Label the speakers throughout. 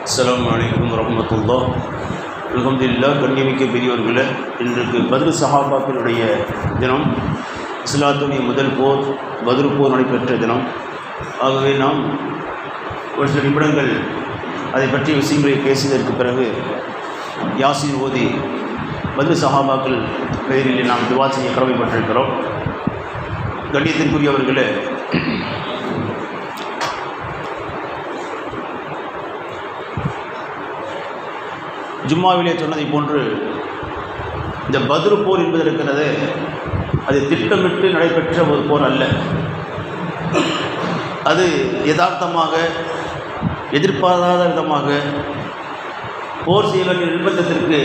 Speaker 1: அஸ்ஸலாமு அலைக்கும் வரஹ்மத்துல்லாஹ். அல்ஹம்துலில்லாஹ். கண்ணியமிக்க பெரியவர்களே, இன்றைக்கு பத்ரு சஹாபாக்களுடைய தினம். இஸ்லாத்துடைய முதல் போர் பத்ரு போர் நடைபெற்ற தினம். ஆகவே நாம் ஒரு சில நிமிடங்கள் அதை பற்றிய விஷயங்களை பேசியதற்கு பிறகு யாசீன் ஓதி பத்ரு சஹாபாக்கள் பெயரில் நாம் துவா செய்ய கடமைப்பட்டிருக்கிறோம். கண்ணியத்திற்குரியவர்களே, ஜும்மாவிலே சொன்னதை போன்று இந்த பத்ரு போர் என்பது இருக்கிறது, அது திட்டமிட்டு நடைபெற்ற ஒரு போர் அல்ல. அது யதார்த்தமாக எதிர்பாராத விதமாக போர் செய்ய வேண்டிய நிர்பந்தத்திற்கு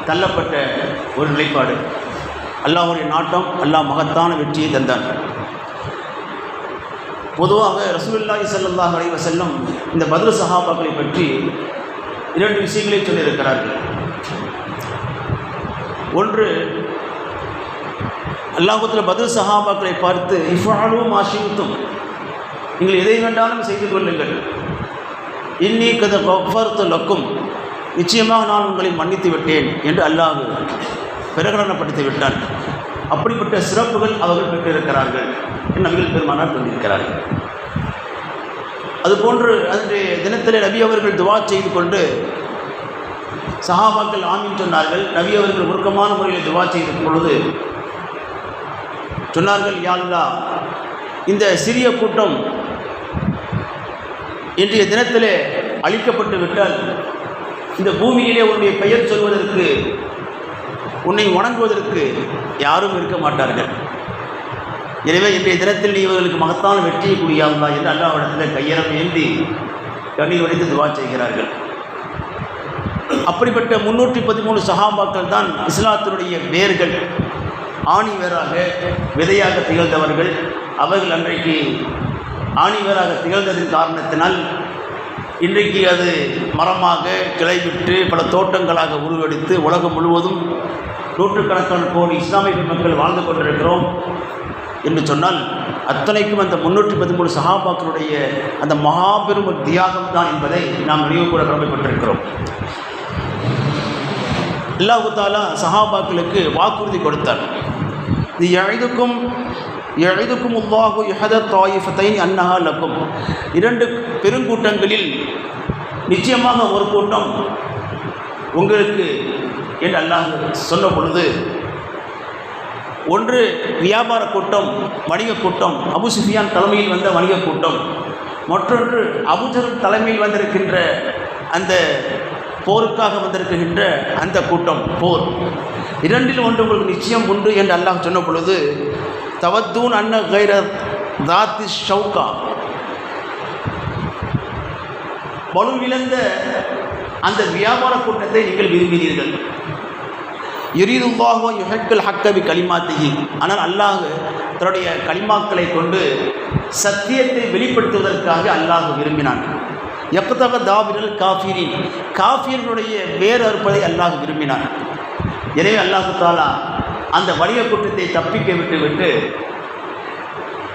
Speaker 1: தள்ளப்பட்ட ஒரு நிலைப்பாடு. அல்லாஹ்வுடைய நாட்டம், அல்லாஹ் மகத்தான வெற்றியை தந்தான். பொதுவாக ரசூலுல்லாஹி ஸல்லல்லாஹு அலைஹி வஸல்லம் இந்த பத்ரு சஹாபாக்களை பற்றி இரண்டு விஷயங்களை சொல்லியிருக்கிறார்கள். ஒன்று, அல்லாஹ்வுத்தஆலா பத்ரு சஹாபாக்களை பார்த்து இஃப்அலு மா ஷி'தும், நீங்கள் எதை வேண்டாலும் செய்து கொள்ளுங்கள், இன்னி கத் கஃபர்து லக்கும், நிச்சயமாக நான் உங்களை மன்னித்து விட்டேன் என்று அல்லாஹ் பிரகடனப்படுத்தி விட்டான். அப்படிப்பட்ட சிறப்புகள் அவர்கள் பெற்றிருக்கிறார்கள் என்று நபிகள் பெருமானார் சொல்லியிருக்கிறார்கள். அதுபோன்று அன்றைய தினத்திலே நபி அவர்கள் துவா செய்து கொண்டு சஹாபாக்கள் ஆமீன் சொன்னார்கள். நபி அவர்கள் உருக்கமான முறையில் துவா செய்த பொழுது சொன்னார்கள், யா அல்லாஹ், இந்த சிறிய கூட்டம் இன்றைய தினத்திலே அழிக்கப்பட்டு விட்டால் இந்த பூமியிலே உன்னுடைய பெயர் சொல்வதற்கு, உன்னை வணங்குவதற்கு யாரும் இருக்க மாட்டார்கள். எனவே இன்றைய தினத்தில் நீ இவர்களுக்கு மகத்தான வெற்றியை கூடியாங்களா என்று அல்லாஹ்விடத்தில் கையறம் ஏந்தி கண்ணீர் வடித்து துவா செய்கிறார்கள். அப்படிப்பட்ட 313 சஹாபாக்கள் தான் இஸ்லாத்தினுடைய வேர்கள், ஆணி வேராக விதையாக திகழ்ந்தவர்கள். அவர்கள் அன்றைக்கு ஆணி வேராக திகழ்ந்ததின் காரணத்தினால் இன்றைக்கு அது மரமாக கிளைவிட்டு பல தோட்டங்களாக உருவெடுத்து உலகம் முழுவதும் நூற்றுக்கணக்கான கோடி இஸ்லாமிய மக்கள் வாழ்ந்து கொண்டிருக்கிறோம் என்று சொன்னால், அத்தனைக்கும் அந்த 313 சஹாபாக்களுடைய அந்த மகாபெரும் தியாகம் தான் என்பதை நாம் நினைவு கூட கடமைப்பட்டிருக்கிறோம். அல்லாஹ் தஆலா சஹாபாக்களுக்கு வாக்குறுதி கொடுத்தார். இது எழுதுக்கும் அல்லாஹு இஹத தாயிஃபத்தைன் அன்னஹா லக்கும், இரண்டு பெருங்கூட்டங்களில் நிச்சயமாக ஒரு கூட்டம் உங்களுக்கு என்று அல்லாஹ் சொன்ன பொழுது, ஒன்று வியாபார கூட்டம், வணிக கூட்டம், அபு சுஃபியான் தலைமையில் வந்த வணிக கூட்டம், மற்றொன்று அபூஜஹல் தலைமையில் வந்திருக்கின்ற அந்த போருக்காக வந்திருக்கின்ற அந்த கூட்டம் போர். இரண்டில் ஒன்று உங்களுக்கு நிச்சயம் உண்டு என்று அல்லாஹ் சொன்ன பொழுது, தவத்தூன் அன்ன கைர தாத்தி ஷவுகா, வலுவிழந்த அந்த வியாபார கூட்டத்தை நீங்கள் விரும்பினீர்கள். யுரீதுல்லாஹு யுஹிப்புல் ஹக்க பி கலிமாத்திஹி, ஆனால் அல்லாஹ் தன்னுடைய கலிமாக்களை கொண்டு சத்தியத்தை வெளிப்படுத்துவதற்காக அல்லாஹ் விரும்பினான். யக்தக தாபிரல் காஃபிரின், காஃபிர்களுடைய வேறு அறுப்பதை அல்லாஹ் விரும்பினான். எனவே அல்லாஹ் தஆலா அந்த வணிக கூட்டத்தை தப்பிக்க விட்டு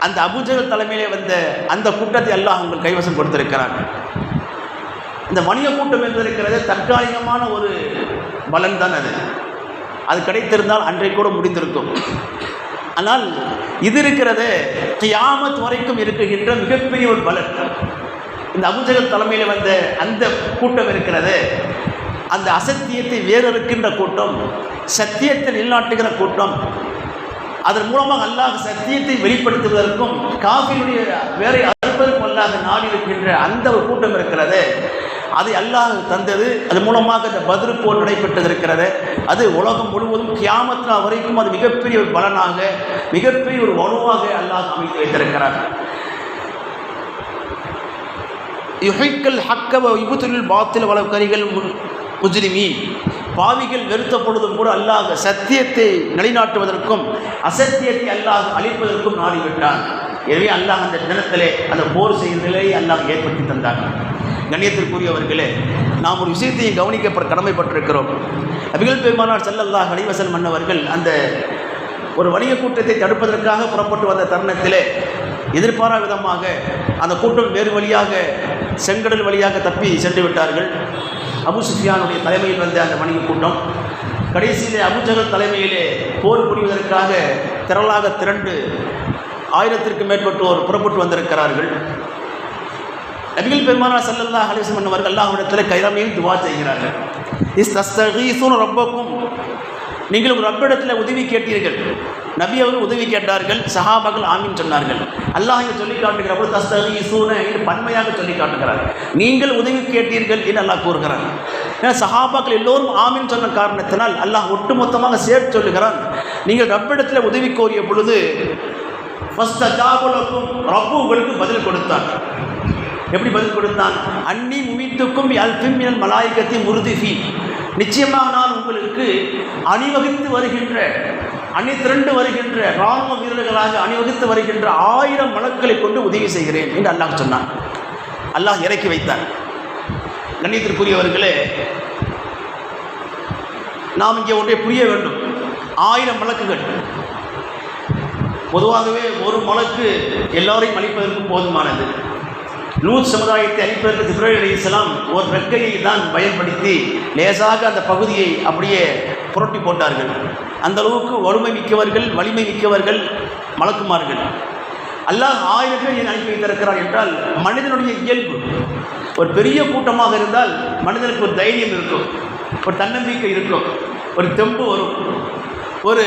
Speaker 1: அந்த அபூஜஹல் தலைமையிலே வந்த அந்த கூட்டத்தை அல்லாஹ் உங்கள் கைவசம் கொடுத்திருக்கிறான். இந்த வணிக கூட்டம் என்று இருக்கிறது தற்காலிகமான ஒரு பலன் தான். அது கிடைத்திருந்தால் அன்றைக்கு கூட முடிந்திருக்கும். ஆனால் இது இருக்கிறது கியாமத் வரைக்கும் இருக்குகின்ற மிகப்பெரிய ஒரு பலன். இந்த அபூஜஹல் தலைமையில் வந்த அந்த கூட்டம் இருக்கிறது, அந்த அசத்தியத்தை வேறறுக்கின்ற கூட்டம், சத்தியத்தை நிலைநாட்டுகிற கூட்டம். அதன் மூலமாக அல்லாஹ் சத்தியத்தை வெளிப்படுத்துவதற்கும் காஃபிருடைய வேறை அறுப்பதற்கும் அல்லாஹ் நாடி இருக்கின்ற அந்த ஒரு கூட்டம் இருக்கிறது, அதை அல்லாஹ் தந்தது. அது மூலமாக இந்த பத்ரு போர் நடைபெற்றது இருக்கிறது. அது உலகம் முழுவதும் கியாமத் நாள் வரைக்கும் அது மிகப்பெரிய ஒரு பலனாக, மிகப்பெரிய ஒரு வலுவாக அல்லாஹ் அமைத்து வைத்திருக்கிறார். யுஹிக்கல் ஹக்க வ யுப்திலுல் பாத்தில வல கரிகள் முஜ்ரிமீன், பாவிகள் வெறுத்த பொழுதும் கூட அல்லாஹ் சத்தியத்தை நிலைநாட்டுவதற்கும் அசத்தியத்தை அல்லாஹ் அழிப்பதற்கும் நாடிவிட்டான். எனவே அல்லாஹ் அந்த தினத்திலே அந்த போர் செய்யும் நிலையை அல்லாஹ் ஏற்படுத்தி தந்தாங்க. கண்ணியத்திற்குரியவர்களே, நாம் ஒரு விஷயத்தையும் கவனிக்க கடமைப்பட்டிருக்கிறோம். நபிகள் பெருமானார் ஸல்லல்லாஹு அலைஹி வஸல்லம் மன்னவர்கள் அந்த ஒரு வணிக கூட்டத்தை தடுப்பதற்காக புறப்பட்டு வந்த தருணத்திலே எதிர்பாரா விதமாக அந்த கூட்டம் வேறு வழியாக செங்கடல் வழியாக தப்பி சென்று விட்டார்கள். அபு சுஃபியானுடைய தலைமையில் வந்த அந்த வணிக கூட்டம் கடைசியிலே அபூஜஹல் தலைமையிலே போர் புரிவதற்காக திரளாக திரண்டு 1000க்கும் மேற்பட்டோர் புறப்பட்டு வந்திருக்கிறார்கள். நபிகள் பெருமானார் ஸல்லல்லாஹு அலைஹி வஸல்லம் அவர்கள் அல்லாஹ்விடத்தில் கைராமையில் துவா செய்கிறார்கள். இஸ்தஸ்தகீஸூன ரப்பக்கும், நீங்கள் ஒரு ரப்பிடத்தில் உதவி கேட்டீர்கள். நபி அவர்கள் உதவி கேட்டார்கள், சஹாபாக்கள் ஆமீன் சொன்னார்கள். அல்லாஹ் இங்கே சொல்லி காட்டுகிறப்போ தஸ்தகீஸூன என்று பன்மையாக சொல்லி காட்டுகிறார். நீங்கள் உதவி கேட்டீர்கள் என்று அல்லாஹ் கூறுகிறார். ஏன்னா சஹாபாக்கள் எல்லோரும் ஆமீன் சொன்ன காரணத்தினால் அல்லாஹ் ஒட்டுமொத்தமாக சேர்த்து சொல்லுகிறான், நீங்கள் ரப்பிடத்தில் உதவி கோரிய பொழுது ஃபஸ்தஜாபலக்கும், ரப்பு உங்களுக்கு பதில் கொடுத்தான். எப்படி பதில் கொடுத்தான்? அன்னி முமித்துக்கும் அல்ஃபின் மினல் மலாயிகத்தி முர்திஃபி, நிச்சயமாக நான் உங்களுக்கு அணிவகுத்து வருகின்ற திரண்டு வருகின்ற இராணுவ வீரர்களாக அணிவகுத்து வருகின்ற 1000 மலக்குகளை கொண்டு உதவி செய்கிறேன் என்று அல்லாஹ் சொன்னான். அல்லாஹ் இறக்கி வைத்தான். கண்ணியத்திற்குரியவர்களே, நாம் இங்கே ஒன்றை புரிய வேண்டும். 1000 மலக்குகள் பொதுவாகவே ஒரு மலக்கு எல்லாரையும் அழிப்பதற்கு போதுமானது. லூத் சமுதாயத்தை அழிப்பதற்கு ஜிப்ரீல் அலைஹிஸ்ஸலாம் ஒரு ரெக்கையை தான் பயன்படுத்தி லேசாக அந்த பகுதியை அப்படியே புரட்டி போட்டார்கள். அந்த அளவுக்கு வலிமை மிக்கவர்கள் மலக்குமார்கள். அல்லாஹ் 1000 பேர் அனுப்பி வைத்திருக்கிறார் என்றால் மனிதனுடைய இயல்பு. ஒரு பெரிய கூட்டமாக இருந்தால் மனிதனுக்கு ஒரு தைரியம் இருக்கும், ஒரு தன்னம்பிக்கை இருக்கும், ஒரு தெம்பு வரும், ஒரு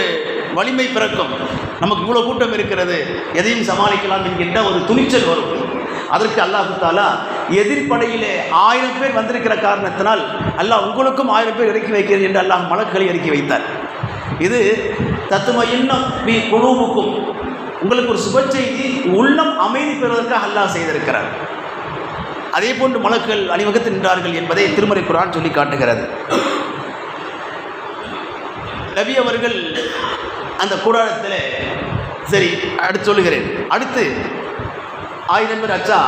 Speaker 1: வலிமை பிறக்கும். நமக்கு இவ்வளோ கூட்டம் இருக்கிறது, எதையும் சமாளிக்கலாம் என்கின்ற ஒரு துணிச்சல் வரும். அதற்கு அல்லாஹு தஆலா எதிர்ப்படையிலே 1000 பேர் வந்திருக்கிற காரணத்தினால் அல்லாஹ் உங்களுக்கும் 1000 பேர் இறக்கி வைக்கிறது என்று அல்லாஹ் மலக்குகளை இறக்கி வைத்தார். இது தத்துவயின்ன பி குலூபுக்கும், உங்களுக்கு ஒரு சுப செய்தி, உள்ளம் அமைதி பெறுவதற்காக அல்லாஹ் செய்திருக்கிறார். அதே போன்று மலக்குகள் அணிவகுத்து நின்றார்கள் என்பதை திருமறை குர்ஆன் சொல்லி காட்டுகிறது. நபி அவர்கள் அந்த கூடாரத்தில், சரி அடுத்து சொல்லுகிறேன், அடுத்து 1000 பேர் அச்சா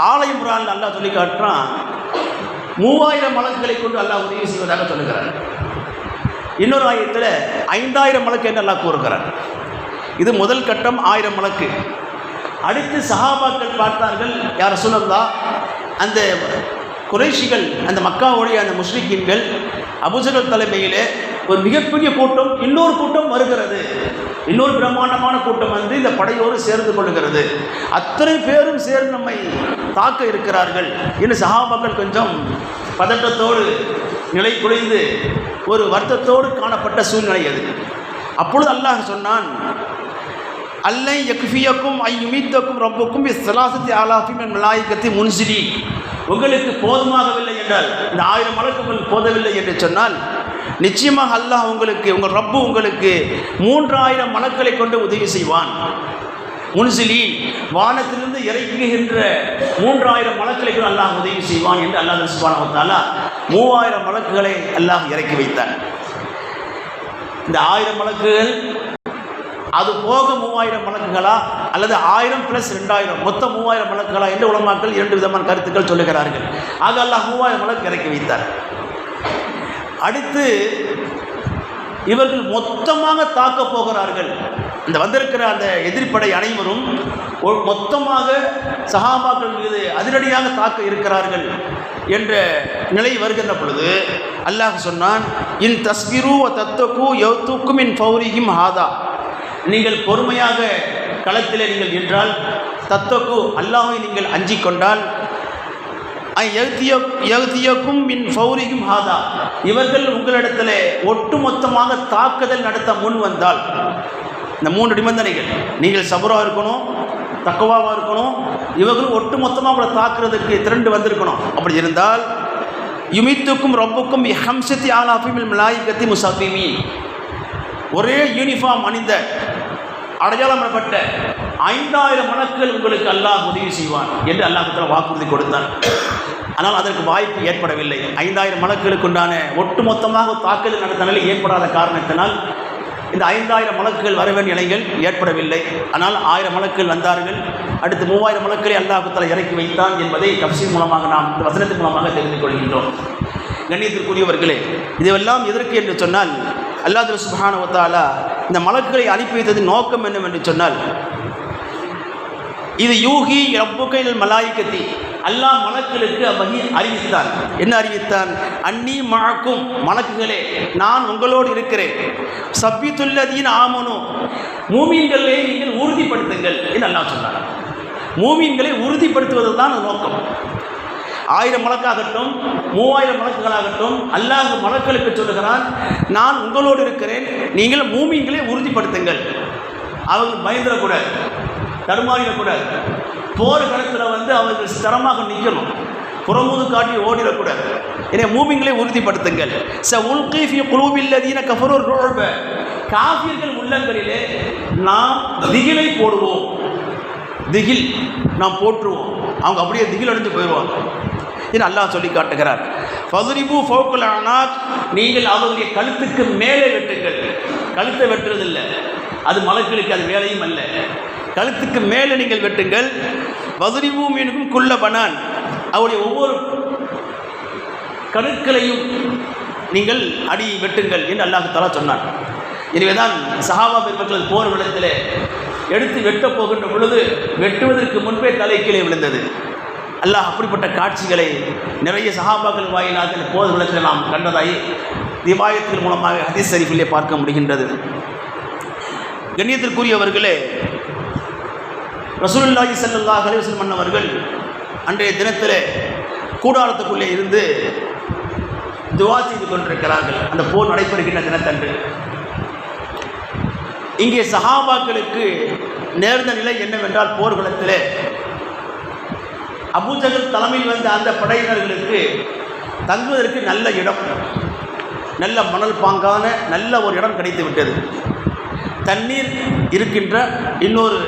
Speaker 1: ஆலய முறான் அல்லாஹ் சொல்லி காட்டுறான். 3000 மலக்குகளை கொண்டு அல்லாஹ் உதவி செய்வதாக சொல்லுகிறார். இன்னொரு ஆயத்தில் 5000 மலக்கு என்று அல்லாஹ் கூறுகிறார். இது முதல் கட்டம் 1000 மலக்கு. அடுத்து சஹாபாக்கள் பார்த்தார்கள், யார் ரசூலல்லாஹ், அந்த குறைஷிகள், அந்த மக்காவுடைய அந்த முஸ்லிக்கீன்கள் அபூஜஹல் தலைமையிலே ஒரு மிகப்பெரிய கூட்டம், இன்னொரு கூட்டம் வருகிறது, இன்னொரு பிரம்மாண்டமான கூட்டம் வந்து இந்த படையோடு சேர்ந்து கொள்கிறது, அத்தனை பேரும் சேர்ந்து நம்மை தாக்க இருக்கிறார்கள் என்று சஹாபாக்கள் கொஞ்சம் பதட்டத்தோடு நிலை குலைந்து ஒரு வருத்தத்தோடு காணப்பட்ட சூழ்நிலை அது. அப்பொழுது அல்லாஹ் சொன்னான், அல்லை யக்ஃபியக்கும் ஐயுமீத்தக்கும் ரப்புக்கும் இஸ்ஸலாசத்தி ஆலாஃபி மின் மலாயிகத்தி முன்சிலி, உங்களுக்கு போதுமாகவில்லை என்றால், இந்த 1000 மலக்குகள் போதவில்லை என்று சொன்னால், நிச்சயமாக அல்லாஹ் உங்களுக்கு, உங்கள் ரப்பு உங்களுக்கு 3000 மலக்களை கொண்டு உதவி செய்வான். முன்சிலி, வானத்திலிருந்து இறக்குகின்ற 3000 மலக்களை கொண்டு அல்லாஹ் உதவி செய்வான் என்று அல்லாஹ் சுப்ஹானஹு வ தஆலா 3000 மலக்குகளை அல்லாஹ் இறக்கி வைத்தார். இந்த 1000 மலக்குகள் அது போக 3000 மலக்குகளா அல்லது 1000 + 2000 மொத்தம் 3000 மலக்குகளா என்று உலமாக்கள் 2 விதமான கருத்துக்கள் சொல்லுகிறார்கள். ஆக அல்லாஹ் 3000 மலக்கு இறக்கி வைத்தார். அடுத்து இவர்கள் மொத்தமாக தாக்கப் போகிறார்கள். இந்த வந்திருக்கிற அந்த எதிர்ப்படை அனைவரும் மொத்தமாக சஹாபாக்கள் மீது அதிரடியாக தாக்க இருக்கிறார்கள் என்ற நிலை வருகின்ற பொழுது அல்லாஹ் சொன்னான், இன் தஸ்பிரு வ தத்தகு யௌதுக்கும் மின் ஃபௌரிஹிம் ஹாதா, நீங்கள் பொறுமையாக களத்திலே நீங்கள் நின்றால், தத்தகு அல்லாஹ்வை நீங்கள் அஞ்சிக் கொண்டால், யௌதியக்கும் மின் ஃபௌரிஹிம் ஹாதா, இவர்கள் உங்களிடத்தில் ஒட்டுமொத்தமாக தாக்குதல் நடத்த முன் வந்தால், இந்த 3 நிபந்தனைகள், நீங்கள் சபராக இருக்கணும், தக்குவாவாக இருக்கணும், இவர்கள் ஒட்டுமொத்தமாக உங்களை தாக்குறதுக்கு திரண்டு வந்திருக்கணும். அப்படி இருந்தால் யுமித்துக்கும் ரப்புக்கும் ஹம்சத்தி ஆலாஃபி மின் மலாயிகத்தி முஸவ்விமீன், ஒரே யூனிஃபார்ம் அணிந்த அடையாளப்பட்ட 5000 மலக்குகள் உங்களுக்கு அல்லாஹ் உதவி செய்வான் என்று அல்லாஹ் வாக்குறுதி கொடுத்தான். ஆனால் அதற்கு வாய்ப்பு ஏற்படவில்லை. 5000 மலக்குகளுக்கு உண்டான ஒட்டுமொத்தமாக தாக்குதல் நடத்த நிலை ஏற்படாத காரணத்தினால் இந்த 5000 மலக்குகள் வர வேண்டிய நிலைகள் ஏற்படவில்லை. ஆனால் 1000 மலக்குகள் வந்தார்கள். அடுத்து 3000 மலக்களை அல்லாஹ் இறக்கி வைத்தான் என்பதை தஃசீர் மூலமாக நாம் இந்த வசனத்தின் மூலமாக தெரிந்து கொள்கின்றோம். கண்ணியத்திற்குரியவர்களே, இதுவெல்லாம் எதற்கு என்று சொன்னால், அல்லாஹ் சுப்ஹானஹு வ தஆலா இந்த மலக்குகளை அனுப்பி வைத்ததின் நோக்கம் என்னவென்று சொன்னால், இது யூஹி ரப்புகைல் மலாயிகத்தி, அல்லாஹ் மலக்குகளுக்கு வஹி அறிவித்தான். என்ன அறிவித்தான்? அன்னி மஅக்கும், மலக்குகளே நான் உங்களோடு இருக்கிறேன். சப்பித்துல்லதீன ஆமனு, மூமீன்களை நீங்கள் உறுதிப்படுத்துங்கள் என்று அல்லாஹ் சொன்னார். மூமீன்களை உறுதிப்படுத்துவது தான் நோக்கம். 1000 மலக்காகட்டும் 3000 மலக்குகளாகட்டும் அல்லாஹ் மலக்களுக்கு சொல்லுகிறான், நான் உங்களோடு இருக்கிறேன், நீங்கள் மூமீன்களை உறுதிப்படுத்துங்கள். அவங்க பயந்துடக்கூடாது, தடுமாறிடக்கூடாது. போர் களத்தில் அவர்கள் ஸ்திரமாக நிற்கணும், புறமுது காட்டி ஓடிடக்கூடாது. எனவே மூமின்களை உறுதிப்படுத்துங்கள். ச உல்கி ஃபீ குலூபில்லதீன கஃபரு ருஅப, காஃபிர்கள் உள்ளங்களிலே நாம் திகிலை போடுவோம். திகில் நாம் போற்றுவோம், அவங்க அப்படியே திகில் அடைஞ்சு போயிடுவாங்க என்று அல்லாஹ் சொல்லி காட்டுகிறார். ஃபதுரிபு ஃபௌகல் அனாக், நீங்கள் அவருடைய கழுத்துக்கு மேலே வெட்டுங்கள். கழுத்தை வெட்டுறதில்லை, அது மலக்களுக்கு அது வேலையும் அல்ல. கழுத்துக்கு மேலே நீங்கள் வெட்டுங்கள். வதுரிபு மீனுக்கும் குள்ள பனான், அவருடைய ஒவ்வொரு கணுக்களையும் நீங்கள் அடி வெட்டுங்கள் என்று அல்லாஹ் தஆலா சொன்னான். எனவேதான் சஹாபா பெருமக்கள் போர் விளத்தில் எடுத்து வெட்டப் போகின்ற பொழுது வெட்டுவதற்கு முன்பே தலை கீழே விழுந்தது. அல்லாஹ் அப்படிப்பட்ட காட்சிகளை நிறைய சஹாபாக்கள் வாயிலாக போர் விளத்தில் நாம் கண்டதாய் ரிவாயத்துகள் மூலமாக ஹதீஸ் ஷரீஃபிலே பார்க்க முடிகின்றது. கண்ணியத்திற்குரியவர்களே, ரசூலுல்லாஹி ஸல்லல்லாஹு அலைஹி வஸல்லம் அவர்கள் அன்றைய தினத்தில் கூடாரத்துக்குள்ளே இருந்து துஆ செய்து கொண்டிருக்கிறார்கள். அந்த போர் நடைபெறுகின்ற தினத்தன்று இங்கே சஹாபாக்களுக்கு நேர்ந்த நிலை என்னவென்றால், போர்க்களத்தில் அபூஜஹல் தலைமையில் வந்த அந்த படையினர்களுக்கு தங்குவதற்கு நல்ல இடம், நல்ல மணல் பாங்கான நல்ல ஒரு இடம் கிடைத்து விட்டது. தண்ணீர் இருக்கின்ற இன்னொரு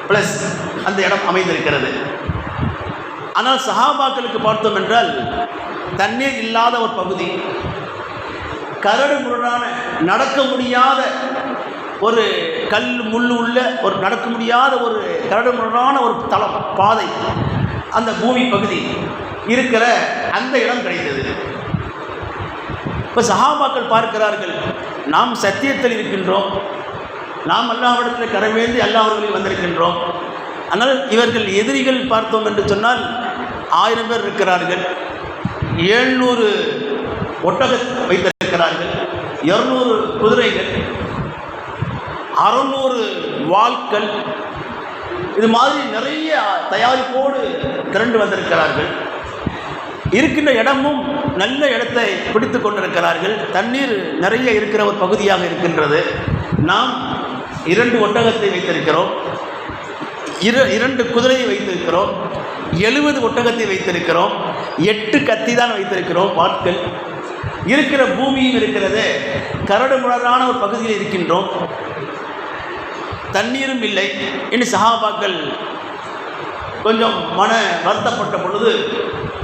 Speaker 1: ப்ளஸ் அந்த இடம் அமைந்திருக்கிறது. ஆனால் சஹாபாக்களுக்கு பார்த்தோம் என்றால் தண்ணீர் இல்லாத ஒரு பகுதி, கரடு முரடான நடக்க முடியாத ஒரு கல் முள் உள்ள ஒரு நடக்க முடியாத ஒரு கரடு முரடான ஒரு தளம் பாதை, அந்த பூமி பகுதி இருக்கிற அந்த இடம் கிடைத்தது. இப்போ சஹாபாக்கள் பார்க்கிறார்கள், நாம் சத்தியத்தில் இருக்கின்றோம், நாம் அல்லாஹ்விடத்தில் கரவேந்தி அல்லாஹ்விடத்தில் வந்திருக்கின்றோம். ஆனால் இவர்கள் எதிரிகள் பார்த்தோம் என்று சொன்னால் 1000 பேர் இருக்கிறார்கள், 700 ஒட்டக வைத்திருக்கிறார்கள், 200 குதிரைகள், 600 வாள்கள், இது மாதிரி நிறைய தயாரிப்போடு திரண்டு வந்திருக்கிறார்கள். இருக்கின்ற இடமும் நல்ல இடத்தை பிடித்து கொண்டிருக்கிறார்கள். தண்ணீர் நிறைய இருக்கிற ஒரு பகுதியாக இருக்கின்றது. நாம் 2 ஒட்டகத்தை வைத்திருக்கிறோம், 2 குதிரையை வைத்திருக்கிறோம், 70 ஒட்டகத்தை வைத்திருக்கிறோம், 8 கத்தி தான் வைத்திருக்கிறோம், வாட்கள் இருக்கிற பூமியும் இருக்கிறது. கரடு முரடான ஒரு பகுதியில் இருக்கின்றோம், தண்ணீரும் இல்லை என்று சஹாபாக்கள் கொஞ்சம் மன வருத்தப்பட்ட பொழுது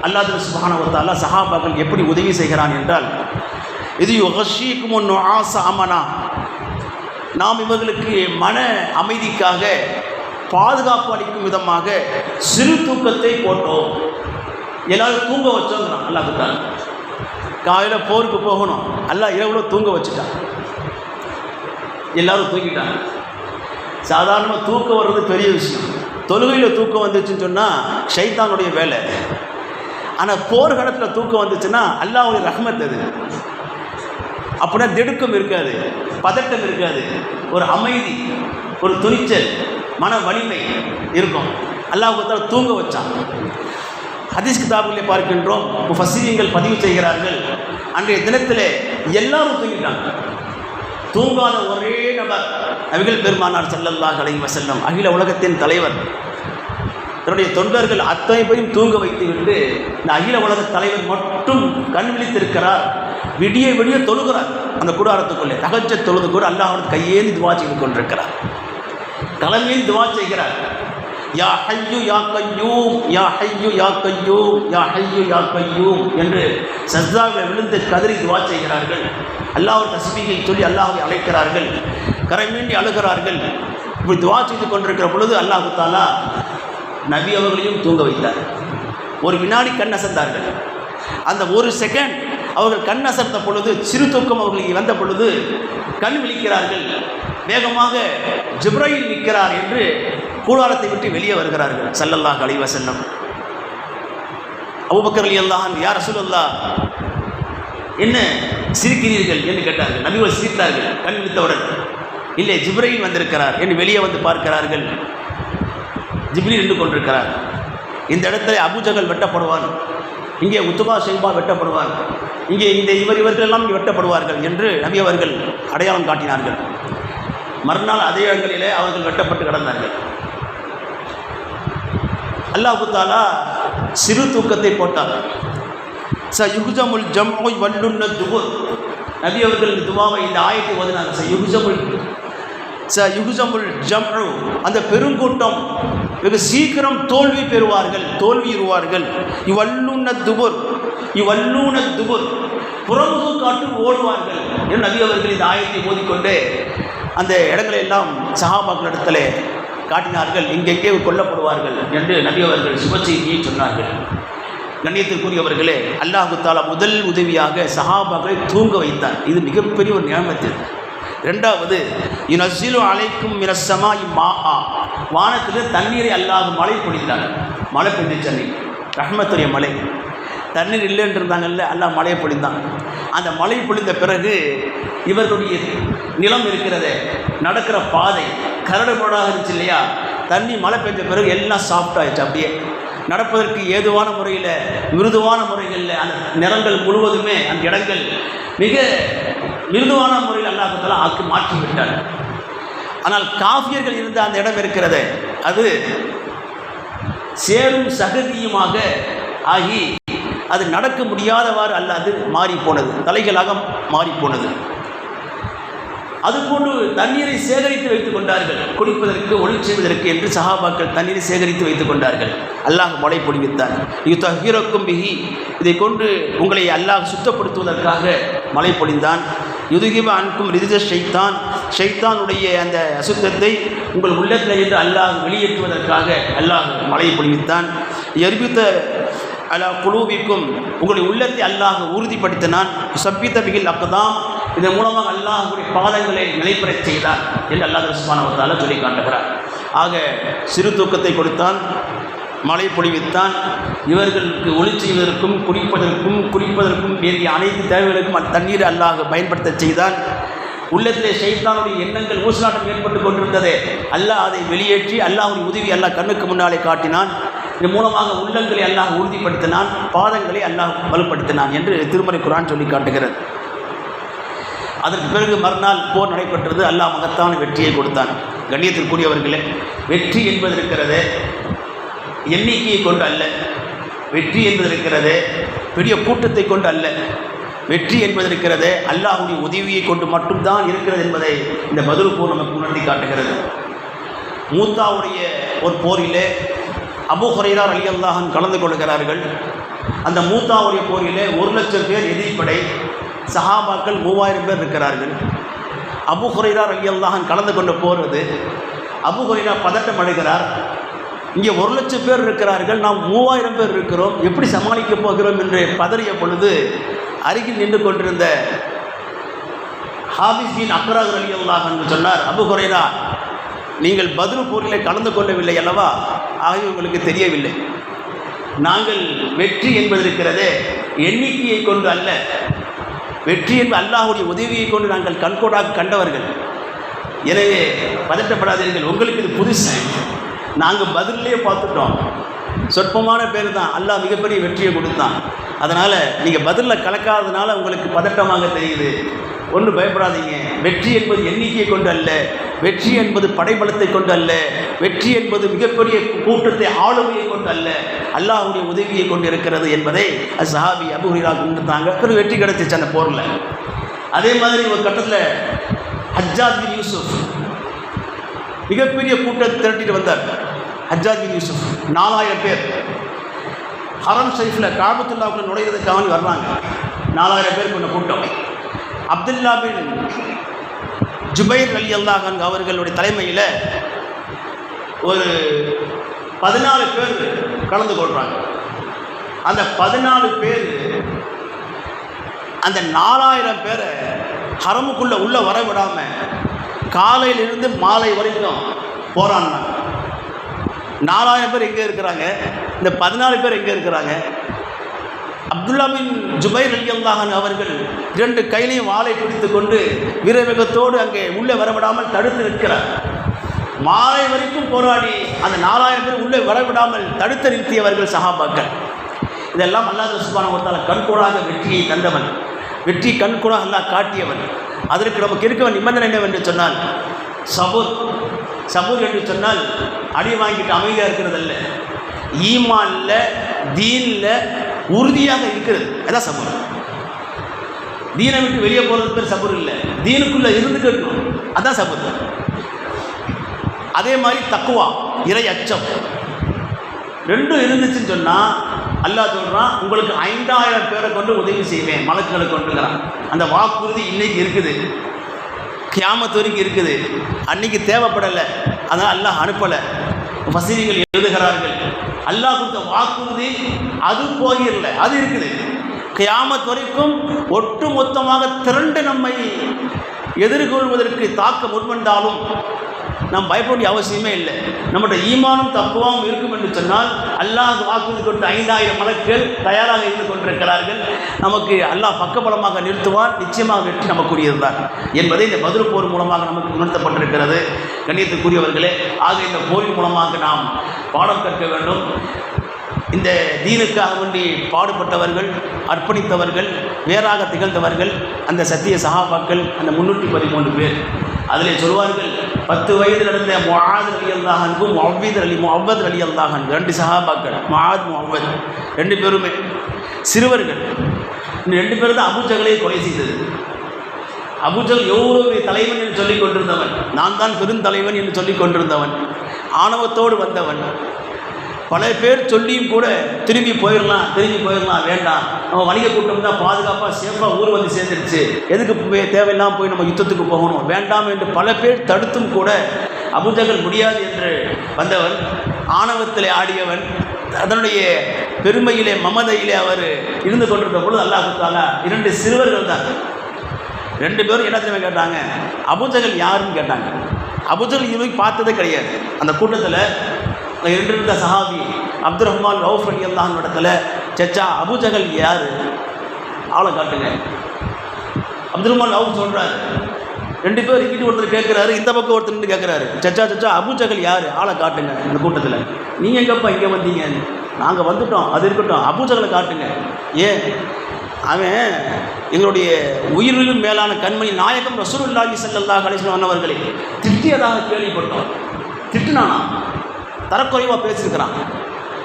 Speaker 1: அல்லாஹ் சுப்ஹானஹு வ தஆலா சஹாபாக்கள் எப்படி உதவி செய்கிறான் என்றால், இது யுகஷீக்கும் நுஆஸ அமனா, நாம் இவர்களுக்கு மன அமைதிக்காக பாதுகாப்பு அளிக்கும் விதமாக சிறு தூக்கத்தை போட்டோம். எல்லாரும் தூங்க வச்சோங்கிறான் அல்லாஹ் தஆலா. காலையில் போருக்கு போகணும், அல்லாஹ் இரவுல தூங்க வச்சுட்டான், எல்லாரும் தூங்கிட்டாங்க. சாதாரணமாக தூக்கம் வர்றது பெரிய விஷயம், தொழுகையில் தூக்கம் வந்துச்சுன்னு சொன்னால் ஷைத்தானுடைய வேலை. ஆனால் போர்க்களத்தில் தூக்கம் வந்துச்சுன்னா அல்லாஹ்வுடைய ரஹ்மத். அது அப்படின்னா திடுக்கம் இருக்காது, பதட்டம் இருக்காது, ஒரு அமைதி, ஒரு துணிச்சல், மன வலிமை இருக்கும். அல்லாஹ் தஆலா தூங்க வச்சான். ஹதீஸ் கிதாபுகளை பார்க்கின்றோம், முஃபஸ்ஸிரீன்கள் பதிவு செய்கிறார்கள், அன்றைய தினத்தில் எல்லாரும் தூங்கிட்டாங்க. தூங்காத ஒரே நபர் நபிகள் பெருமானார் ஸல்லல்லாஹு அலைஹி வஸல்லம், அகில உலகத்தின் தலைவர். தன்னுடைய தொண்டர்கள் அத்தனை பேரையும் தூங்க வைத்துவிட்டு இந்த அகில உலக தலைவர் மட்டும் கண் விழித்திருக்கிறார். விடிய விடிய தொழுகிறார். அந்த கூடாரத்துக்குள்ளே தஹஜ்ஜத் தொழுது கூட அல்லாஹ்வுடைய கையேந்தி துவா செய்து கொண்டிருக்கிறார், களமேந்தி துவா செய்கிறார். யா ஹய்யு யா கய்யூம், யா ஹய்யு யா கய்யூம், யா ஹய்யு யா கய்யூம் என்று சஜ்தாவில் விழுந்து கதறி துவா செய்கிறார்கள். அல்லாஹ்வுடைய தஸ்பீகை சொல்லி அல்லாஹ்வை அழைக்கிறார்கள், கரைமீண்டி அழுகிறார்கள். இப்படி துவா செய்து கொண்டிருக்கிற பொழுது அல்லாஹ் தஆலா நபி அவர்களையும் தூங்க வைத்தார். ஒரு வினாடி கண் அசர்ந்தார்கள். அந்த ஒரு செகண்ட் அவர்கள் கண் அசர்ந்த பொழுது, சிறு தூக்கம் அவர்களுக்கு வந்த பொழுது கண் விழிக்கிறார்கள். வேகமாக ஜிப்ரைல் நிற்கிறார் என்று கூடாரத்தை விட்டு வெளியே வருகிறார்கள் ஸல்லல்லாஹு அலைஹி வஸல்லம். அபூபக்கர் ரலியல்லாஹு அன்ஹு, யா ரசூலல்லாஹ், என்ன சிரிக்கிறீர்கள் என்று கேட்டார்கள். நபிகள் சிரித்தார்கள் கண் விழித்தவுடன். இல்லை, ஜிப்ரீல் வந்திருக்கிறார் என்று வெளியே வந்து பார்க்கிறார்கள். ஜிப்ரீல் நின்று கொண்டிருக்கிறார். இந்த இடத்துல அபூஜகல் வெட்டப்படுவான், இங்கே உத்துபா ஷைபா வெட்டப்படுவார், இங்கே இவர்கள் எல்லாம் வெட்டப்படுவார்கள் என்று நபி அவர்கள் அடையாளம் காட்டினார்கள். மறுநாள் அதே இடங்களிலே அவர்கள் வெட்டப்பட்டு கிடந்தார்கள். அல்லாஹு தஆலா சிறு தூக்கத்தை போட்டார். யுஹ்ஜமுல் ஜம்உ வல்லுன்ன துபுர். நபி அவர்கள் துவாவை இந்த ஆயத்தை ஓதினாங்க. யுஹ்ஜமுல் ஜம்உ, அந்த பெருங்கூட்டம் வெகு சீக்கிரம் தோல்வி பெறுவார்கள், தோல்வியுறுவார்கள். இவல்லுன்ன துபுர், இவல்லூன துபுர், புறமுது காட்டு ஓடுவார்கள் என்று நபி அவர்கள் இந்த ஆயத்தை ஓதிக்கொண்டு அந்த இடங்களெல்லாம் சஹாபாக்களிடத்தில் காட்டினார்கள். இங்கெங்கே கொல்லப்படுவார்கள் என்று நபி அவர்கள் சுபச்செய்தியை சொன்னார்கள். கண்ணியத்திற்குரியவர்களே, அல்லாஹு தஆலா முதல் உதவியாக சஹாபாக்களை தூங்க வைத்தார். இது மிகப்பெரிய ஒரு நியமத்து. ரெண்டாவது, யுனஸ்ஸிலு அலைக்கும் மினஸ் ஸமாஇ மாஆ, வானத்தில் தண்ணீரை அல்லாஹ் மழை பொழிந்தார். மழை பெய்ஞ்சு தண்ணீர், ரஹ்மத்துடைய மழை. தண்ணீர் இல்லைன்னு இருந்தாங்கல்ல, அல்லாஹ் மழையை பொழிந்தான். அந்த மழை பொழிந்த பிறகு இவர்களுடைய நிலம் இருக்கிறது, நடக்கிற பாதை கரடுமுரடாக இருந்துச்சு இல்லையா, தண்ணி மழை பெய்ஞ்ச பிறகு எல்லாம் சாஃப்டாகிடுச்சு. அப்படியே நடப்பதற்கு ஏதுவான முறையில், மிருதுவான முறைகளில் அந்த நிலங்கள் முழுவதுமே, அந்த இடங்கள் மிக மிருதுவான முறையில் அல்லாஹ் தஆலா ஆக்கி மாற்றி விட்டார். ஆனால் காஃபியர்கள் இருந்த அந்த இடம் இருக்கிறது, அது சேரும் சகதியுமாக ஆகி அது நடக்க முடியாதவாறு அல்லாது மாறி போனது, தலைகளாக மாறி போனது. அதுபோன்று தண்ணீரை சேகரித்து வைத்துக் கொண்டார்கள், குடிப்பதற்கு, ஒளி செய்வதற்கு என்று சஹாபாக்கள் தண்ணீரை சேகரித்து வைத்துக் கொண்டார்கள். அல்லாஹ் மழை பொழிவித்தான். யுதஹிரக்கும் பிஹி, இதை கொண்டு உங்களை அல்லாஹ் சுத்தப்படுத்துவதற்காக மழை பொழிந்தான். யுதுகிப அன்கும் ரிஜ்ஸ ஷைத்தான், ஷைத்தானுடைய அந்த அசுத்தத்தை உங்கள் உள்ளத்தில் இருந்து அல்லாஹ் வெளியேற்றுவதற்காக அல்லாஹ் மழை பொழிவித்தான். யர்பித அலா குலூபிக்கும், உங்களுடைய உள்ளத்தை அல்லாஹ் உறுதிப்படுத்தினான். சப்பித்த பிகில் அக்தாம், இதன் மூலமாக அல்லாஹ்வுடைய பாதங்களை நிலைப்பெறச் செய்தார் என்று அல்லாஹ் சுப்ஹானஹு வ தஆலா சொல்லி காட்டுகிறார். ஆக சிறு தூக்கத்தை கொடுத்தான், மழை பொழிவித்தான். இவர்களுக்கு ஒளி செய்வதற்கும் குடிப்பதற்கும் வேண்டிய அனைத்து தேவைகளுக்கும் தண்ணீரை அல்லாஹ் பயன்படுத்த செய்தான். உள்ளத்திலே ஷைத்தானுடைய எண்ணங்கள் ஊசலாட்டம் ஏற்பட்டு கொண்டிருந்தது, அல்லாஹ் அதை வெளியேற்றி அல்லாஹ்வுடைய உதவி அல்லாஹ் கண்ணுக்கு முன்னாலே காட்டினான். இதன் மூலமாக உள்ளங்களை அல்லாஹ் உறுதிப்படுத்தினான், பாதங்களை அல்லாஹ் வலுப்படுத்தினான் என்று திருமறை குர்ஆன் சொல்லி காட்டுகிறது. அதற்கு பிறகு மறுநாள் போர் நடைபெற்றது. அல்லாஹ் மகத்தான வெற்றியை கொடுத்தான். கண்ணியத்திற்குரியவர்களே, வெற்றி என்பது இருக்கிறது எண்ணிக்கையை கொண்டு அல்ல, வெற்றி என்பது இருக்கிறது பெரிய கூட்டத்தை கொண்டு அல்ல, வெற்றி என்பது இருக்கிறது அல்லாஹ்வுடைய உதவியை கொண்டு மட்டும்தான் இருக்கிறது என்பதை இந்த பத்ர் போர் நமக்கு உணர்த்தி காட்டுகிறது. மூத்தாவுடைய ஒரு போரிலே அபூ ஹுரைரா ரலியல்லாஹு அன்ஹு கலந்து கொள்கிறார்கள். அந்த மூத்தாவுடைய போரிலே 1,00,000 பேர் எதிரிப்படை, சஹாபாக்கள் 3000 பேர் இருக்கிறார்கள். அபூ ஹுரைரா ரலியல்லாஹு அன்ஹு கலந்து கொண்டு போகிறது. அபூ ஹுரைரா பதட்டம் அடைகிறார். இங்கே 1,00,000 பேர் இருக்கிறார்கள், நாம் 3000 பேர் இருக்கிறோம், எப்படி சமாளிக்கப் போகிறோம் என்று பதறிய பொழுது அருகில் நின்று கொண்டிருந்த ஹாபிஸ் பின் அக்ரா ரலியல்லாஹு அன்ஹு சொன்னார், அபூ ஹுரைரா, நீங்கள் பத்ர் போரிலே கலந்து கொள்ளவில்லை அல்லவா, ஆகிய உங்களுக்கு தெரியவில்லை. நாங்கள் வெற்றி என்பது இருக்கிறதே எண்ணிக்கையை கொண்டு அல்ல, வெற்றி என்பது அல்லாஹ்வுடைய உதவியை கொண்டு நாங்கள் கண்கூடாக கண்டவர்கள். எனவே பதட்டப்படாதீர்கள், உங்களுக்கு இது புதுசு. நாங்கள் பதிலே பார்த்துட்டோம், சொற்பமான பேர் தான், அல்லாஹ் மிகப்பெரிய வெற்றியை கொடுத்தான். அதனால் நீங்கள் பதிலில் கலக்காததுனால உங்களுக்கு பதட்டமாக தெரியுது. ஒன்றும் பயப்படாதீங்க. வெற்றி என்பது எண்ணிக்கையை கொண்டு அல்ல, வெற்றி என்பது படைபலத்தை கொண்டு அல்ல, வெற்றி என்பது மிகப்பெரிய கூட்டத்தை ஆளுமையை கொண்டு அல்ல, அல்லாஹ்வுடைய உதவியை கொண்டு இருக்கிறது என்பதை சஹாபி அபூ ஹுரைரா கொண்டுட்டாங்க. ஒரு வெற்றி கிடைச்சிச்சு அந்த போரில். அதே மாதிரி ஒரு கட்டத்தில் ஹஜ்ஜாஜ் பின் யூசுப் மிகப்பெரிய கூட்டத்தை திரட்டிட்டு வந்தார். ஹஜ்ஜாஜ் பின் யூசுப் 4000 பேர் ஹரம் ஷரீஃபில் காபத்துல்லாவுக்குள்ள நுழைவதற்காக வர்றாங்க. 4000 பேர் கொண்ட கூட்டம். அப்துல்லா பின் ஜுபைர் ரலியல்லாஹு அன்ஹு அவர்களுடைய தலைமையில் ஒரு 14 பேர் கலந்து கொள்கிறாங்க. அந்த 14 பேர் அந்த 4000 பேரை ஹரமுக்குள்ளே உள்ளே வர விடாமல் காலையிலிருந்து மாலை வரைக்கும் போராடினாங்க. 4000 பேர் எங்கே இருக்கிறாங்க? இந்த 14 பேர் எங்கே இருக்கிறாங்க? அப்துல்லா பின் ஜுபைர் ரலியல்லாஹு அன்ஹு அவர்கள் 2 கையிலையும் வாளை பிடித்து கொண்டு வீரவேகத்தோடு அங்கே உள்ளே வரவிடாமல் தடுத்து நிற்கிறார். மாலை வரைக்கும் போராடி அந்த 4000 பேர் உள்ளே வரவிடாமல் தடுத்து நிறுத்தியவர்கள் சஹாபாக்கள். இதெல்லாம் அல்லாஹ் சுப்ஹானஹு வ தஆலா கண்கூடாக வெற்றியை தந்தவன், வெற்றி கண்கூடாக அல்லாஹ் காட்டியவன். அதற்கு நமக்கு இருக்க நிபந்தனை என்னவென்று சொன்னால் சபூர். சபூர் என்று சொன்னால் அடி வாங்கிட்டு அமைதியாக இருக்கிறதல்ல, ஈமான்ல தீன்ல உறுதியாக இருக்கிறது, அதான் சபூர். தீனை விட்டு வெளியே போகிறது பேர் சபூர் இல்லை, தீனுக்குள்ளே இருந்துக்கணும், அதான் சபூர். அதே மாதிரி தக்குவா, இறை அச்சம், ரெண்டும் இருந்துச்சுன்னு சொன்னால் அல்லாஹ் சொல்கிறான், உங்களுக்கு 5000 பேரை கொண்டு உதவி செய்வேன், மலக்குகளை கொண்டுங்கிறான். அந்த வாக்குறுதி இன்னைக்கு இருக்குது, கியாமத் வரைக்கும் இருக்குது. அன்னைக்கு தேவைப்படலை, அதனால் அல்லாஹ் அனுப்பலை. வசதிகள் எழுதுகிறார்கள், அல்லாஹ் கொடுத்த வாக்குறுதி அது போயிடல, அது இருக்குது. கியாமத் வரைக்கும் ஒட்டு மொத்தமாக திரண்டு நம்மை எதிர்கொள்வதற்கு தாக்க முன்வந்தாலும் நாம் பயப்பட வேண்டிய அவசியமே இல்லை. நம்முடைய ஈமானும் தக்குவாவும் இருக்கும் என்று சொன்னால் அல்லாஹ் வாக்குறுதி கொடுத்த 5000 மலக்குகள் தயாராக இருந்து கொண்டிருக்கிறார்கள். நமக்கு அல்லாஹ் பக்கபலமாக நிறுத்துவார், நிச்சயமாக வெற்றி நமக்குரியது தான் என்பதை இந்த பத்ர் போர் மூலமாக நமக்கு உணர்த்தப்பட்டிருக்கிறது. கண்ணியத்துக்குரியவர்களே, ஆக இந்த போரின் மூலமாக நாம் பாடம் கற்க வேண்டும். இந்த தீனுக்காக வேண்டி பாடுபட்டவர்கள், அர்ப்பணித்தவர்கள், வேறாக திகழ்ந்தவர்கள் அந்த சத்திய சஹாபாக்கள், அந்த 313 பேர். அதில் சொல்வார்கள், 10 வயதில் நடந்த முஆத் ரலியல்லாஹு அன்ஹு, முஅவ்வத் ரலியல்லாஹு அன்ஹு, 2 சஹாபாக்கள், முஆத் முஅவ்வத் 2 பேருமே சிறுவர்கள். இந்த 2 பேரும் தான் அபூஜஹலை கொலை செய்தது. அபூஜஹல் எவ்வளவு தலைவன் என்று சொல்லிக் கொண்டிருந்தவன், நான் தான் பெருந்தலைவன் என்று சொல்லிக் கொண்டிருந்தவன், ஆணவத்தோடு வந்தவன். பல பேர் சொல்லியும் கூட திரும்பி போயிடலாம் வேண்டாம், நம்ம வணிக கூட்டம் தான் பாதுகாப்பாக சேஃபாக ஊர் வந்து சேர்ந்துருச்சு, எதுக்கு தேவையில்லாமல் போய் நம்ம யுத்தத்துக்கு போகணும், வேண்டாம் என்று பல பேர் தடுத்தும் கூட அபூஜஹல் முடியாது என்று வந்தவன், ஆணவத்திலே ஆடியவன், அதனுடைய பெருமையிலே மமதையிலே அவர் இருந்து கொண்டிருந்த பொழுது அல்லாஹ் தஆலா 2 சிறுவர்கள் தான். 2 பேரும் என்ன தெரியுமா கேட்டாங்க? அபூஜஹல் யாருன்னு கேட்டாங்க. அபூஜஹல் இதுவரைக்கும் பார்த்ததே கிடையாது. அந்த கூட்டத்தில் இருந்த சஹாபி அப்துல் ரஹ்மான் ரவுஃப் ரலியல்லாஹு அன்ஹு இடத்துல, சச்சா அபூஜஹல் யார், ஆளை காட்டுங்க. அப்துல் ரஹ்மான் ரவுஃப் சொல்கிறார். 2 பேர் இங்கிட்டு ஒருத்தர் கேட்குறாரு, இந்த பக்கம் ஒருத்தர் கேட்குறாரு, சச்சா அபூஜஹல் யார், ஆளை காட்டுங்க. அந்த கூட்டத்தில் நீங்கள் எங்கப்பா இங்கே வந்தீங்க? நாங்கள் வந்துட்டோம், அது இருக்கட்டும், அபூஜஹலை காட்டுங்க. ஏன்? அவன் எங்களுடைய உயிரிலும் மேலான கண்மணி நாயகம் ரசூலுல்லாஹி ஸல்லல்லாஹு அலைஹி வஸல்லம் அவர்களை திட்டியதாக கேள்விப்பட்டோம். திட்டுனானா, தரக்குறைவாக பேசியிருக்கிறான்,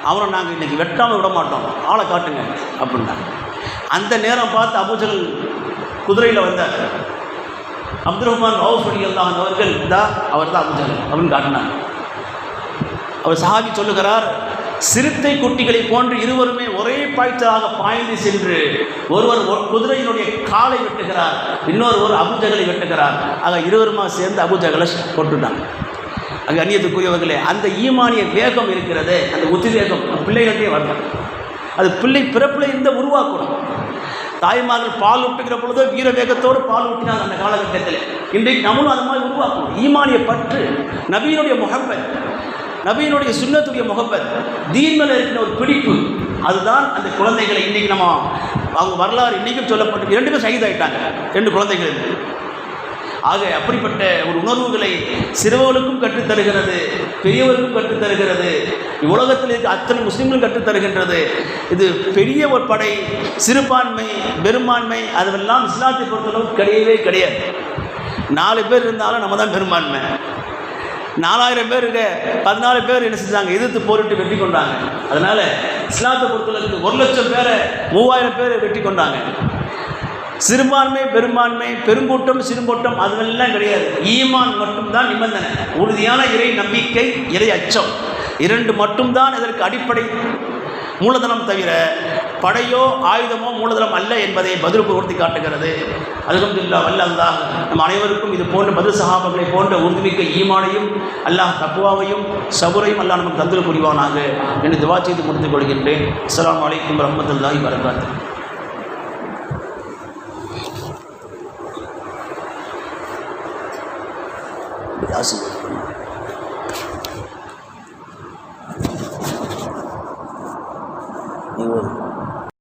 Speaker 1: அவனை நாங்கள் இன்றைக்கி வெட்டாமல் விட மாட்டோம், ஆளை காட்டுங்க அப்படின்னாங்க. அந்த நேரம் பார்த்து அபூஜஹல் குதிரையில் வந்தார். அப்துல் ரஹ்மான் ரவுஃப் ரலியல்லாஹு அன்ஹு அவர்கள் அவர் தான் அபூஜஹல் அப்படின்னு காட்டினாங்க. அவர் சஹாபி சொல்லுகிறார், சிறுத்தை குட்டிகளை போன்று இருவருமே ஒரே பாய்ச்சலாக பாய்ந்து சென்று ஒருவர் குதிரையினுடைய காலை வெட்டுகிறார், இன்னொருவர் அபூஜஹலை வெட்டுகிறார். ஆக இருவருமா சேர்ந்து அபூஜஹலை கொட்டுட்டாங்க. அங்கே அந்நியத்துக்குரியவர்களே, அந்த ஈமானிய வேகம் இருக்கிறது, அந்த உத்வேகம் பிள்ளைகள்கிட்டே வரணும். அது பிள்ளை பிறப்பில் இருந்த உருவாக்கணும். தாய்மார்கள் பால் ஊட்டுகிற பொழுதோ வீர வேகத்தோடு பால் ஊட்டினாங்க அந்த காலகட்டத்தில். இன்றைக்கு நம்மளும் அது மாதிரி உருவாக்கணும். ஈமானிய பற்று, நபியினுடைய முஹப்பத், நபியினுடைய சுன்னத்துடைய முஹப்பத், தீன் மேலே இருக்கிற ஒரு பிடிப்பு, அதுதான் அந்த குழந்தைகளை இன்றைக்கி நம்ம அவங்க வரலாறு இன்றைக்கும் சொல்லப்பட்டு 2 பேர் ஷஹீதாயிட்டாங்க, 2 குழந்தைகள். ஆக அப்படிப்பட்ட ஒரு உணர்வுகளை சிறுவர்களுக்கும் கற்றுத்தருகிறது, பெரியவருக்கும் கற்றுத்தருகிறது, உலகத்தில் இருக்க அத்தனை முஸ்லீம்களும் கற்றுத்தருகின்றது. இது பெரிய ஒரு படை, சிறுபான்மை பெரும்பான்மை அதெல்லாம் இஸ்லாத்தை பொறுத்தளவு கிடையவே கிடையாது. 4 பேர் இருந்தாலும் நம்ம தான் பெரும்பான்மை. 4000 பேர் இருக்க 14 பேர் என்ன செஞ்சாங்க, எதிர்த்து போரிட்டு வெற்றி கொண்டாங்க. அதனால் இஸ்லாத்தை பொறுத்தளவுக்கு 1,00,000 பேரை 3000 பேர் வெற்றி கொண்டாங்க. சிறுபான்மை பெரும்பான்மை, பெருங்கூட்டம் சிறுங்கூட்டம் அதெல்லாம் கிடையாது. ஈமான் மட்டும்தான் நிபந்தனை. உறுதியான இறை நம்பிக்கை, இறை அச்சம், 2 மட்டும்தான் இதற்கு அடிப்படை மூலதனம், தவிர படையோ ஆயுதமோ மூலதனம் அல்ல என்பதை பத்ர் உறுதி காட்டுகிறது. அல்ஹம்துலில்லாஹ், அல்லாஹ் நம் அனைவருக்கும் இது போன்ற பத்ர் சஹாபாக்களை போன்ற உறுதிமிக்க ஈமானையும் அல்லாஹ் தக்வாவையும் சபுரையும் அல்லாஹ் நமக்கு தந்தல் புரிவானாக என்று துஆ செய்து முடித்துக் கொள்கின்றேன். அஸ்ஸலாமு அலைக்கும் வரஹ்மத்துல்லாஹி வபரகாத்துஹு. Awesome.